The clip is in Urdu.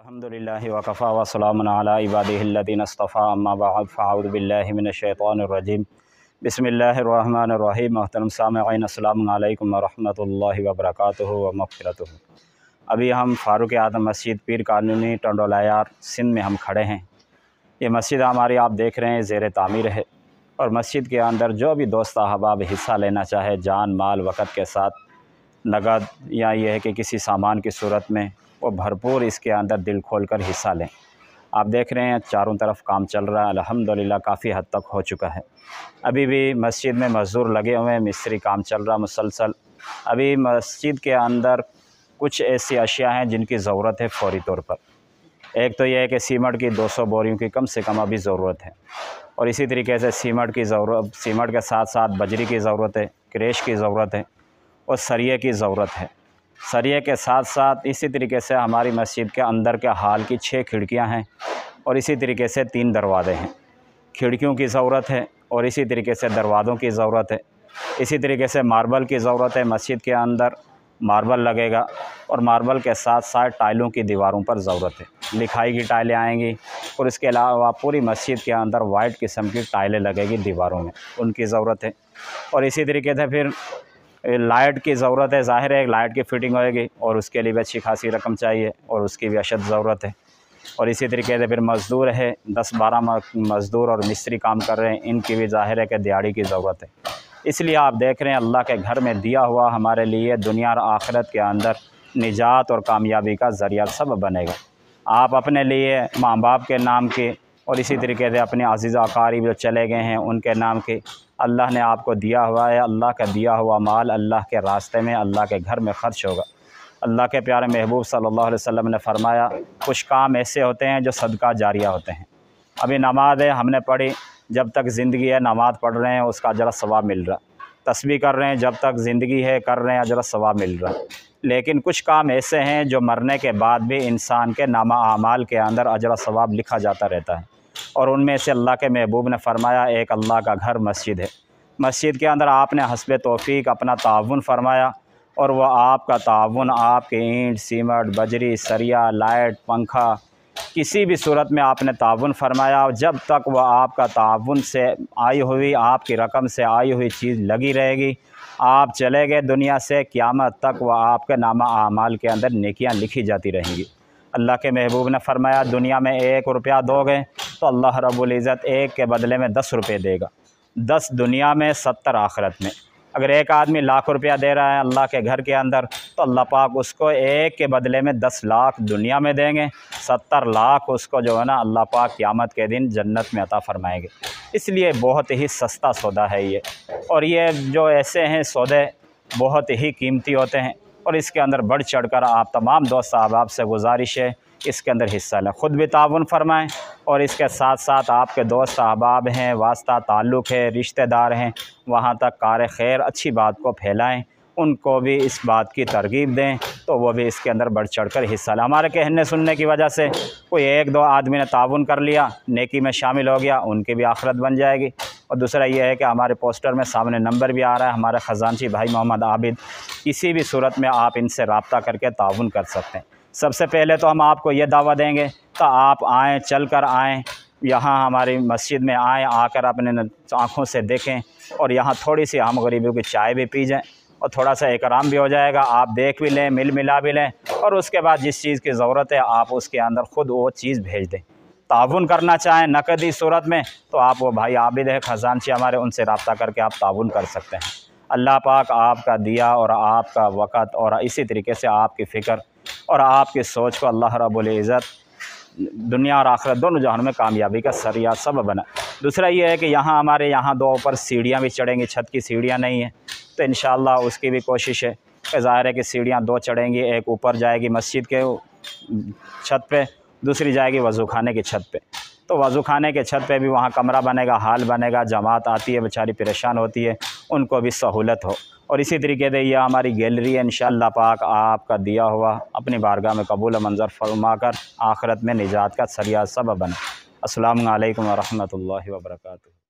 الحمدللہ وکفا وسلام علی عبادہ الذین اصطفیٰ اما بعد فاعوذ باللہ من الشیطان الرجیم بسم اللہ الرحمن الرحیم۔ محترم سامعین السلام علیکم ورحمۃ اللہ وبرکاتہ و مغفرتہ۔ ابھی ہم فاروق اعظم مسجد پیر کالونی ٹنڈول عیار سندھ میں ہم کھڑے ہیں۔ یہ مسجد ہماری آپ دیکھ رہے ہیں زیر تعمیر ہے، اور مسجد کے اندر جو بھی دوست احباب حصہ لینا چاہے جان مال وقت کے ساتھ، نقد یا یہ ہے کہ کسی سامان کی صورت میں، وہ بھرپور اس کے اندر دل کھول کر حصہ لیں۔ آپ دیکھ رہے ہیں چاروں طرف کام چل رہا ہے، الحمدللہ کافی حد تک ہو چکا ہے۔ ابھی بھی مسجد میں مزدور لگے ہوئے ہیں، مستری کام چل رہا مسلسل۔ ابھی مسجد کے اندر کچھ ایسی اشیاء ہیں جن کی ضرورت ہے فوری طور پر۔ ایک تو یہ ہے کہ سیمنٹ کی 200 بوریوں کی کم سے کم ابھی ضرورت ہے، اور اسی طریقے سے سیمنٹ کے ساتھ ساتھ بجری کی ضرورت ہے، کریش کی ضرورت ہے، اور سریے کی ضرورت ہے۔ سریے کے ساتھ ساتھ اسی طریقے سے ہماری مسجد کے اندر کے ہال کی 6 کھڑکیاں ہیں، اور اسی طریقے سے 3 دروازے ہیں۔ کھڑکیوں کی ضرورت ہے، اور اسی طریقے سے دروازوں کی ضرورت ہے۔ اسی طریقے سے ماربل کی ضرورت ہے، مسجد کے اندر ماربل لگے گا، اور ماربل کے ساتھ ساتھ ٹائلوں کی دیواروں پر ضرورت ہے۔ لکھائی کی ٹائلیں آئیں گی، اور اس کے علاوہ پوری مسجد کے اندر وائٹ قسم کی ٹائلیں لگے گی دیواروں میں، ان کی ضرورت ہے۔ اور اسی طریقے سے پھر لائٹ کی ضرورت ہے، ظاہر ہے ایک لائٹ کی فٹنگ ہوئے گی، اور اس کے لیے بھی اچھی خاصی رقم چاہیے، اور اس کی بھی اشد ضرورت ہے۔ اور اسی طریقے سے پھر مزدور ہے، 10-12 مزدور اور مستری کام کر رہے ہیں، ان کی بھی ظاہر ہے کہ دیہڑی کی ضرورت ہے۔ اس لیے آپ دیکھ رہے ہیں اللہ کے گھر میں دیا ہوا ہمارے لیے دنیا اور آخرت کے اندر نجات اور کامیابی کا ذریعہ سبب بنے گا۔ آپ اپنے لیے ماں باپ کے نام کے، اور اسی طریقے سے اپنے عزیز و اقارب جو چلے گئے ہیں ان کے نام کے، اللہ نے آپ کو دیا ہوا ہے۔ اللہ کا دیا ہوا مال اللہ کے راستے میں، اللہ کے گھر میں خرچ ہوگا۔ اللہ کے پیارے محبوب صلی اللہ علیہ وسلم نے فرمایا کچھ کام ایسے ہوتے ہیں جو صدقہ جاریہ ہوتے ہیں۔ ابھی نماز ہے ہم نے پڑھی، جب تک زندگی ہے نماز پڑھ رہے ہیں اس کا اجر و ثواب مل رہا۔ تسبیح کر رہے ہیں جب تک زندگی ہے کر رہے ہیں، اجر و ثواب مل رہا۔ لیکن کچھ کام ایسے ہیں جو مرنے کے بعد بھی انسان کے نامہ اعمال کے اندر اجر و ثواب لکھا جاتا رہتا ہے، اور ان میں سے اللہ کے محبوب نے فرمایا ایک اللہ کا گھر مسجد ہے۔ مسجد کے اندر آپ نے حسب توفیق اپنا تعاون فرمایا، اور وہ آپ کا تعاون آپ کے اینٹ سیمنٹ بجری سریہ لائٹ پنکھا کسی بھی صورت میں آپ نے تعاون فرمایا، اور جب تک وہ آپ کا تعاون سے آئی ہوئی آپ کی رقم سے آئی ہوئی چیز لگی رہے گی، آپ چلے گئے دنیا سے، قیامت تک وہ آپ کے نامہ اعمال کے اندر نیکیاں لکھی جاتی رہیں گی۔ اللہ کے محبوب نے فرمایا دنیا میں 1 روپیہ دو گے تو اللہ رب العزت 1 کے بدلے میں 10 روپے دے گا، 10 دنیا میں 70 آخرت میں۔ اگر ایک آدمی 1,00,000 روپیہ دے رہا ہے اللہ کے گھر کے اندر، تو اللہ پاک اس کو 1 کے بدلے میں 10 لاکھ دنیا میں دیں گے، 70 لاکھ اس کو جو ہے نا اللہ پاک قیامت کے دن جنت میں عطا فرمائیں گے۔ اس لیے بہت ہی سستا سودا ہے یہ، اور یہ جو ایسے ہیں سودے بہت ہی قیمتی ہوتے ہیں، اور اس کے اندر بڑھ چڑھ کر آپ تمام دوست احباب سے گزارش ہے اس کے اندر حصہ لیں، خود بھی تعاون فرمائیں، اور اس کے ساتھ ساتھ آپ کے دوست احباب ہیں، واسطہ تعلق ہے، رشتہ دار ہیں، وہاں تک کار خیر اچھی بات کو پھیلائیں، ان کو بھی اس بات کی ترغیب دیں تو وہ بھی اس کے اندر بڑھ چڑھ کر حصہ لیں۔ ہمارے کہنے سننے کی وجہ سے کوئی 1-2 آدمی نے تعاون کر لیا، نیکی میں شامل ہو گیا، ان کی بھی آخرت بن جائے گی۔ اور دوسرا یہ ہے کہ ہمارے پوسٹر میں سامنے نمبر بھی آ رہا ہے، ہمارے خزانچی بھائی محمد عابد، کسی بھی صورت میں آپ ان سے رابطہ کر کے تعاون کر سکتے ہیں۔ سب سے پہلے تو ہم آپ کو یہ دعویٰ دیں گے کہ آپ آئیں، چل کر آئیں، یہاں ہماری مسجد میں آئیں، آ کر اپنے آنکھوں سے دیکھیں، اور یہاں تھوڑی سی ہم غریبوں کی چائے بھی پی جائیں، اور تھوڑا سا اکرام بھی ہو جائے گا، آپ دیکھ بھی لیں، ملا بھی لیں، اور اس کے بعد جس چیز کی ضرورت ہے آپ اس کے اندر خود وہ چیز بھیج دیں۔ تعاون کرنا چاہیں نقدی صورت میں تو آپ وہ بھائی عابد ہے خزانچی ہمارے، ان سے رابطہ کر کے آپ تعاون کر سکتے ہیں۔ اللہ پاک آپ کا دیا اور آپ کا وقت اور اسی طریقے سے آپ کی فکر اور آپ کی سوچ کو اللہ رب العزت دنیا اور آخرت دونوں جہان میں کامیابی کا ذریعہ سبب بنا۔ دوسرا یہ ہے کہ یہاں ہمارے یہاں 2 اوپر سیڑھیاں بھی چڑھیں گی، چھت کی سیڑھیاں نہیں ہیں، تو انشاءاللہ اس کی بھی کوشش ہے کہ ظاہر ہے کہ سیڑھیاں 2 چڑھیں گی، ایک اوپر جائے گی مسجد کے چھت پہ، دوسری جائے گی وضو خانے کی چھت پہ۔ تو وضو خانے کے چھت پہ بھی وہاں کمرہ بنے گا، ہال بنے گا، جماعت آتی ہے بیچاری پریشان ہوتی ہے، ان کو بھی سہولت ہو۔ اور اسی طریقے سے یہ ہماری گیلری ہے، انشاءاللہ پاک آپ کا دیا ہوا اپنی بارگاہ میں قبول و منظر فرما کر آخرت میں نجات کا ذریعہ سبب بنے۔ السلام علیکم ورحمۃ اللہ وبرکاتہ۔